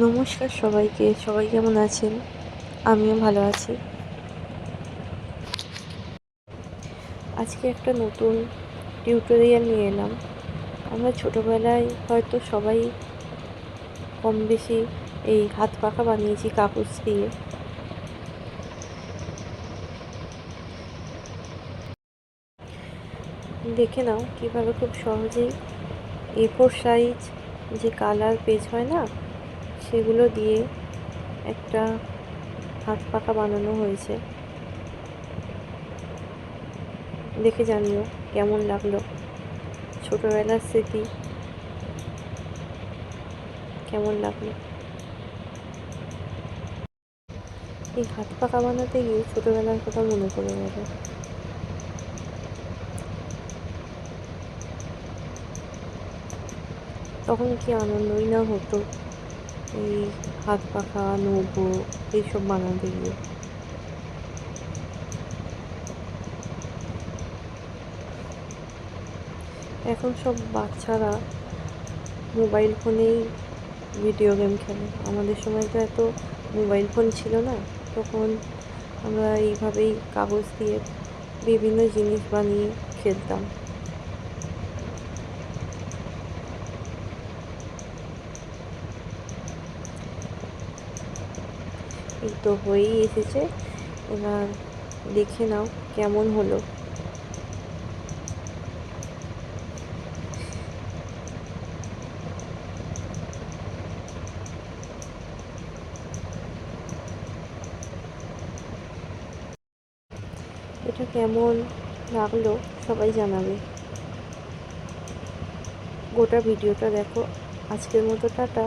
নমস্কার সবাইকে। সবাই কেমন আছেন? আমিও ভালো আছি। আজকে একটা নতুন টিউটোরিয়াল নিয়ে এলাম। আমরা ছোটোবেলায় হয়তো সবাই কম বেশি এই হাত পাখা বানিয়েছি কাগজ দিয়ে। দেখে নাও কীভাবে খুব সহজেই A4 সাইজ যে কালার পেজ হয় না, সেগুলো দিয়ে একটা হাত পাখা বানানো হয়েছে। দেখে জানিও কেমন লাগলো। ছোটোবেলার স্মৃতি কেমন লাগলো। এই হাত পাখা বানাতে গিয়ে ছোটোবেলার কথা মনে পড়ে গেল। তখন কি আনন্দই না হতো এই হাত পাখা, নৌকো এইসব বানাতে গিয়ে। এখন সব বাচ্চারা মোবাইল ফোনেই ভিডিও গেম খেলে। আমাদের সময় তো এত মোবাইল ফোন ছিল না। তখন আমরা এইভাবেই কাগজ দিয়ে বিভিন্ন জিনিস বানিয়ে খেলতাম। এই তো হয়েই এসেছে। এবার দেখে নাও কেমন হলো। এটা কেমন লাগলো সবাই জানাবে। গোটা ভিডিওটা দেখো। আজকের মতো টাটা।